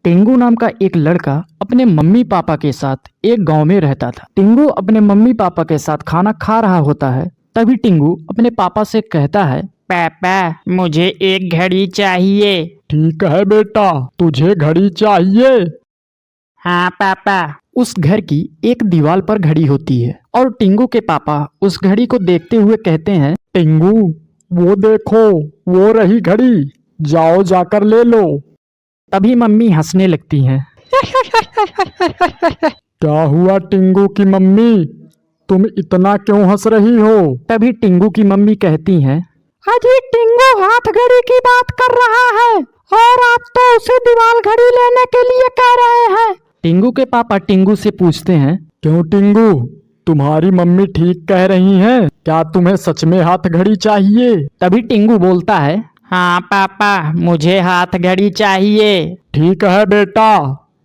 टिंगू नाम का एक लड़का अपने मम्मी पापा के साथ एक गांव में रहता था। टिंगू अपने मम्मी पापा के साथ खाना खा रहा होता है। तभी टिंगू अपने पापा से कहता है, पापा मुझे एक घड़ी चाहिए। ठीक है बेटा, तुझे घड़ी चाहिए। हाँ पापा। उस घर की एक दीवार पर घड़ी होती है और टिंगू के पापा उस घड़ी को देखते हुए कहते हैं, टिंगू, वो देखो, वो रही घड़ी, जाओ जाकर ले लो। तभी मम्मी हंसने लगती हैं। क्या हुआ टिंगू की मम्मी, तुम इतना क्यों हंस रही हो? तभी टिंगू की मम्मी कहती हैं, अजी टिंगू हाथ घड़ी की बात कर रहा है और आप तो उसे दीवार घड़ी लेने के लिए कह रहे हैं। टिंगू के पापा टिंगू से पूछते हैं, क्यों टिंगू, तुम्हारी मम्मी ठीक कह रही हैं? क्या तुम्हें सच में हाथ घड़ी चाहिए? तभी टिंगू बोलता है, हाँ पापा मुझे हाथ घड़ी चाहिए। ठीक है बेटा,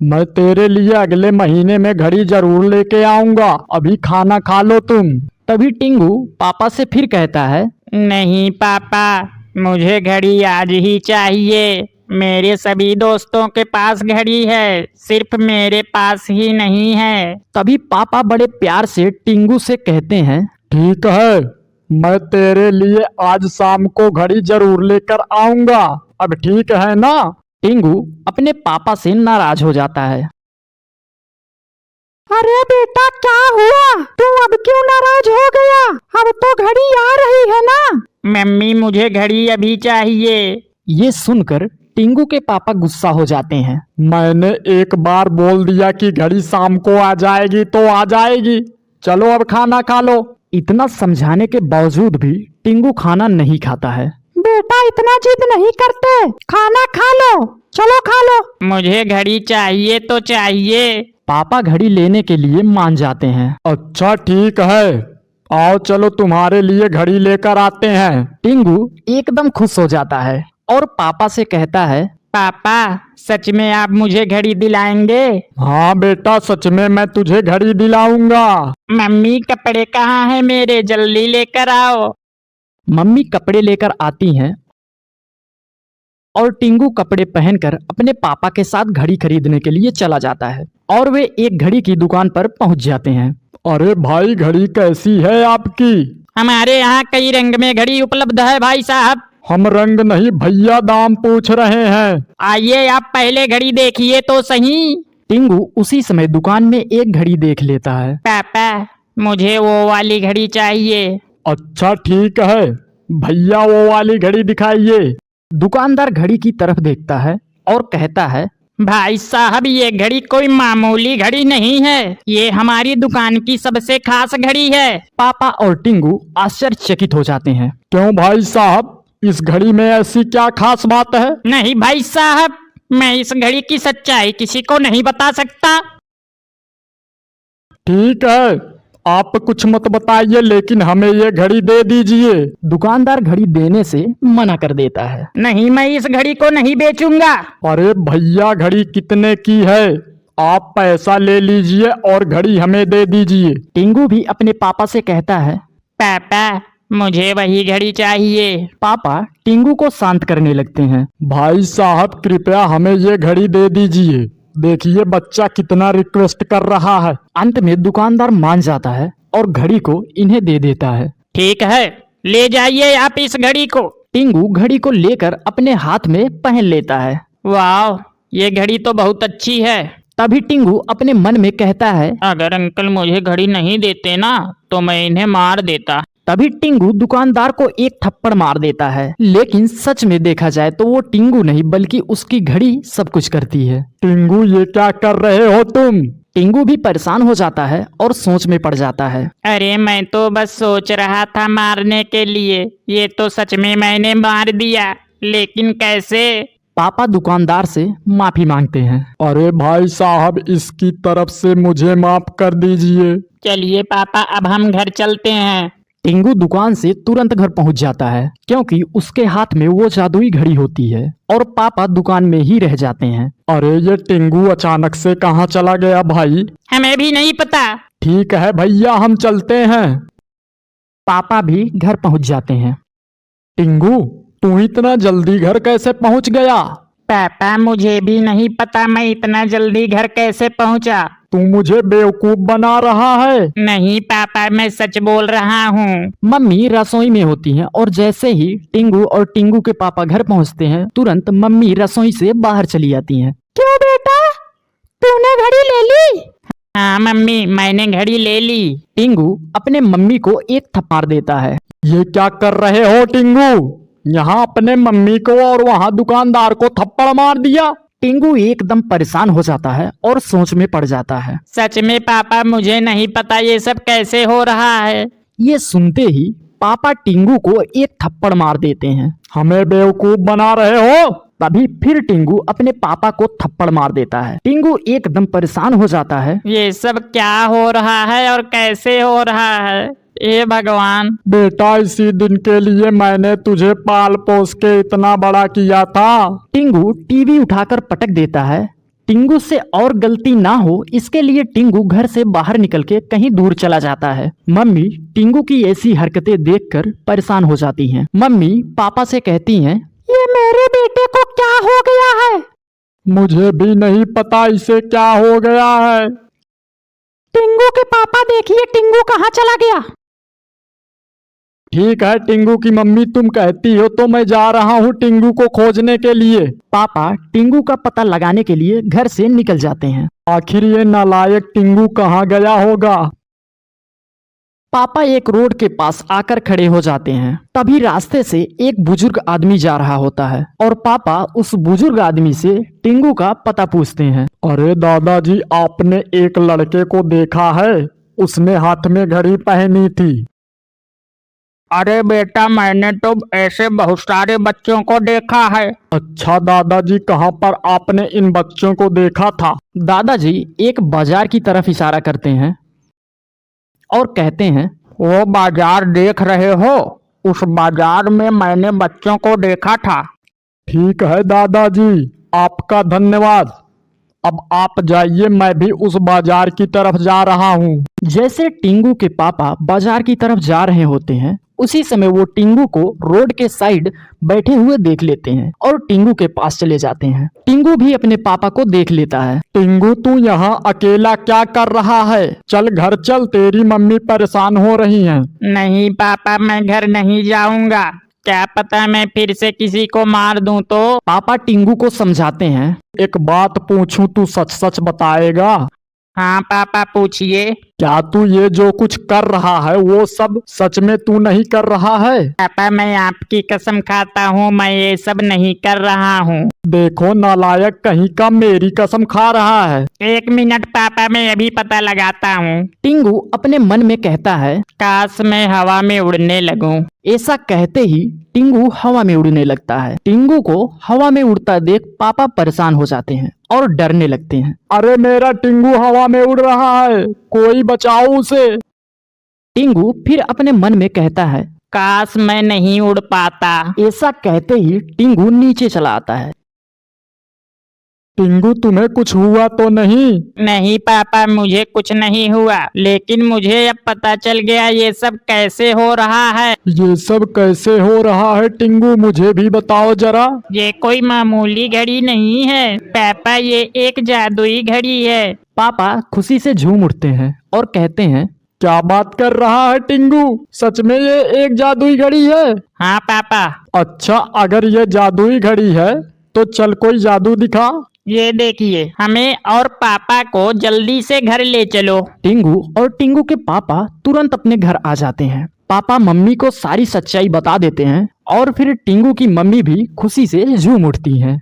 मैं तेरे लिए अगले महीने में घड़ी जरूर लेके आऊंगा। अभी खाना खा लो तुम। तभी टिंगू पापा से फिर कहता है, नहीं पापा मुझे घड़ी आज ही चाहिए। मेरे सभी दोस्तों के पास घड़ी है, सिर्फ मेरे पास ही नहीं है। तभी पापा बड़े प्यार से टिंगू से कहते हैं, ठीक है, मैं तेरे लिए आज शाम को घड़ी जरूर लेकर आऊंगा। अब ठीक है ना? टिंगू अपने पापा से नाराज हो जाता है। अरे बेटा क्या हुआ, तू अब क्यों नाराज हो गया? अब तो घड़ी आ रही है ना। मम्मी मुझे घड़ी अभी चाहिए। ये सुनकर टिंगू के पापा गुस्सा हो जाते हैं। मैंने एक बार बोल दिया कि घड़ी शाम को आ जाएगी तो आ जाएगी। चलो अब खाना खा लो। इतना समझाने के बावजूद भी टिंगू खाना नहीं खाता है। बेटा इतना जिद नहीं करते, खाना खा लो, चलो खा लो। मुझे घड़ी चाहिए तो चाहिए। पापा घड़ी लेने के लिए मान जाते हैं। अच्छा ठीक है, आओ चलो तुम्हारे लिए घड़ी लेकर आते हैं। टिंगू एकदम खुश हो जाता है और पापा से कहता है, पापा सच में आप मुझे घड़ी दिलाएंगे? हाँ बेटा, सच में मैं तुझे घड़ी दिलाऊंगा। मम्मी कपड़े कहाँ हैं मेरे, जल्दी लेकर आओ। मम्मी कपड़े लेकर आती हैं और टिंगू कपड़े पहनकर अपने पापा के साथ घड़ी खरीदने के लिए चला जाता है और वे एक घड़ी की दुकान पर पहुंच जाते हैं। अरे भाई, घड़ी कैसी है आपकी? हमारे यहाँ कई रंग में घड़ी उपलब्ध है भाई साहब। हम रंग नहीं भैया, दाम पूछ रहे हैं। आइए आप पहले घड़ी देखिए तो सही। टिंगू उसी समय दुकान में एक घड़ी देख लेता है। पापा मुझे वो वाली घड़ी चाहिए। अच्छा ठीक है भैया, वो वाली घड़ी दिखाइए। दुकानदार घड़ी की तरफ देखता है और कहता है, भाई साहब ये घड़ी कोई मामूली घड़ी नहीं है, ये हमारी दुकान की सबसे खास घड़ी है। पापा और टिंगू आश्चर्यचकित हो जाते हैं। क्यों भाई साहब, इस घड़ी में ऐसी क्या खास बात है? नहीं भाई साहब, मैं इस घड़ी की सच्चाई किसी को नहीं बता सकता। ठीक है, आप कुछ मत बताइए, लेकिन हमें ये घड़ी दे दीजिए। दुकानदार घड़ी देने से मना कर देता है। नहीं, मैं इस घड़ी को नहीं बेचूंगा। अरे भैया, घड़ी कितने की है? आप पैसा ले लीजिए और घड़ी हमें दे दीजिए। टिंगू भी अपने पापा से कहता है, पापा मुझे वही घड़ी चाहिए। पापा टिंगू को शांत करने लगते हैं। भाई साहब कृपया हमें ये घड़ी दे दीजिए। देखिए बच्चा कितना रिक्वेस्ट कर रहा है। अंत में दुकानदार मान जाता है और घड़ी को इन्हें दे देता है। ठीक है, ले जाइए आप इस घड़ी को। टिंगू घड़ी को लेकर अपने हाथ में पहन लेता है। वाह, ये घड़ी तो बहुत अच्छी है। तभी टिंगू अपने मन में कहता है, अगर अंकल मुझे घड़ी नहीं देते ना तो मैं इन्हें मार देता। तभी टिंगू दुकानदार को एक थप्पड़ मार देता है। लेकिन सच में देखा जाए तो वो टिंगू नहीं बल्कि उसकी घड़ी सब कुछ करती है। टिंगू ये क्या कर रहे हो तुम? टिंगू भी परेशान हो जाता है और सोच में पड़ जाता है। अरे मैं तो बस सोच रहा था मारने के लिए, ये तो सच में मैंने मार दिया, लेकिन कैसे? पापा दुकानदार से माफी मांगते हैं। अरे भाई साहब, इसकी तरफ से मुझे माफ कर दीजिए। चलिए पापा, अब हम घर चलते हैं। टिंगू दुकान से तुरंत घर पहुंच जाता है क्योंकि उसके हाथ में वो जादुई घड़ी होती है और पापा दुकान में ही रह जाते हैं। अरे ये टिंगू अचानक से कहाँ चला गया भाई? हमें भी नहीं पता। ठीक है भैया, हम चलते हैं। पापा भी घर पहुंच जाते हैं। टिंगू, तू इतना जल्दी घर कैसे पहुंच गया? पापा मुझे भी नहीं पता मैं इतना जल्दी घर कैसे पहुंचा। तू मुझे बेवकूफ बना रहा है। नहीं पापा मैं सच बोल रहा हूँ। मम्मी रसोई में होती हैं और जैसे ही टिंगू और टिंगू के पापा घर पहुंचते हैं तुरंत मम्मी रसोई से बाहर चली जाती हैं। क्यों बेटा, तूने घड़ी ले ली? हाँ मम्मी मैंने घड़ी ले ली। टिंगू अपने मम्मी को एक थप्पड़ देता है। ये क्या कर रहे हो टिंगू? यहाँ अपने मम्मी को और वहाँ दुकानदार को थप्पड़ मार दिया। टिंगू एकदम परेशान हो जाता है और सोच में पड़ जाता है। सच में पापा मुझे नहीं पता ये सब कैसे हो रहा है। ये सुनते ही पापा टिंगू को एक थप्पड़ मार देते हैं। हमें बेवकूफ बना रहे हो? तभी फिर टिंगू अपने पापा को थप्पड़ मार देता है। टिंगू एकदम परेशान हो जाता है। ये सब क्या हो रहा है और कैसे हो रहा है, हे भगवान। बेटा इसी दिन के लिए मैंने तुझे पाल पोस के इतना बड़ा किया था। टिंगू टीवी उठाकर पटक देता है। टिंगू से और गलती ना हो इसके लिए टिंगू घर से बाहर निकल के कहीं दूर चला जाता है। मम्मी टिंगू की ऐसी हरकतें देखकर परेशान हो जाती हैं। मम्मी पापा से कहती हैं, ये मेरे बेटे को क्या हो गया है? मुझे भी नहीं पता इसे क्या हो गया है। टिंगू के पापा देखिए टिंगू कहाँ चला गया। ठीक है टिंगू की मम्मी तुम कहती हो तो मैं जा रहा हूँ टिंगू को खोजने के लिए। पापा टिंगू का पता लगाने के लिए घर से निकल जाते हैं। आखिर ये नालायक टिंगू कहाँ गया होगा। पापा एक रोड के पास आकर खड़े हो जाते हैं। तभी रास्ते से एक बुजुर्ग आदमी जा रहा होता है और पापा उस बुजुर्ग आदमी से टिंगू का पता पूछते हैं। अरे दादाजी आपने एक लड़के को देखा है, उसने हाथ में घड़ी पहनी थी। अरे बेटा मैंने तो ऐसे बहुत सारे बच्चों को देखा है। अच्छा दादाजी कहाँ पर आपने इन बच्चों को देखा था? दादाजी एक बाजार की तरफ इशारा करते हैं और कहते हैं, वो बाजार देख रहे हो, उस बाजार में मैंने बच्चों को देखा था। ठीक है दादाजी आपका धन्यवाद। अब आप जाइए मैं भी उस बाजार की तरफ जा रहा हूँ। जैसे टिंगू के पापा बाजार की तरफ जा रहे होते हैं उसी समय वो टिंगू को रोड के साइड बैठे हुए देख लेते हैं और टिंगू के पास चले जाते हैं। टिंगू भी अपने पापा को देख लेता है। टिंगू तू यहाँ अकेला क्या कर रहा है? चल घर चल, तेरी मम्मी परेशान हो रही हैं। नहीं पापा मैं घर नहीं जाऊंगा, क्या पता मैं फिर से किसी को मार दूं तो। पापा टिंगू को समझाते हैं। एक बात पूछूं तू सच सच बताएगा? हाँ पापा पूछिए। क्या तू ये जो कुछ कर रहा है वो सब सच में तू नहीं कर रहा है? पापा मैं आपकी कसम खाता हूँ मैं ये सब नहीं कर रहा हूँ। देखो नालायक कहीं का मेरी कसम खा रहा है। एक मिनट पापा मैं अभी पता लगाता हूँ। टिंगू अपने मन में कहता है, काश मैं हवा में उड़ने लगूं। ऐसा कहते ही टिंगू हवा में उड़ने लगता है। टिंगू को हवा में उड़ता देख पापा परेशान हो जाते हैं और डरने लगते हैं। अरे मेरा टिंगू हवा में उड़ रहा है, कोई बचाओ उसे। टिंगू फिर अपने मन में कहता है, काश मैं नहीं उड़ पाता। ऐसा कहते ही टिंगू नीचे चला आता है। टिंगू तुम्हें कुछ हुआ तो नहीं? नहीं पापा मुझे कुछ नहीं हुआ, लेकिन मुझे अब पता चल गया ये सब कैसे हो रहा है। ये सब कैसे हो रहा है टिंगू मुझे भी बताओ जरा। ये कोई मामूली घड़ी नहीं है पापा, ये एक जादुई घड़ी है। पापा खुशी से झूम उठते हैं और कहते हैं, क्या बात कर रहा है टिंगू, सच में ये एक जादुई घड़ी है? हाँ पापा। अच्छा अगर ये जादुई घड़ी है तो चल कोई जादू दिखा। ये देखिए हमें और पापा को जल्दी से घर ले चलो। टिंगू और टिंगू के पापा तुरंत अपने घर आ जाते हैं। पापा मम्मी को सारी सच्चाई बता देते हैं और फिर टिंगू की मम्मी भी खुशी से झूम उठती हैं।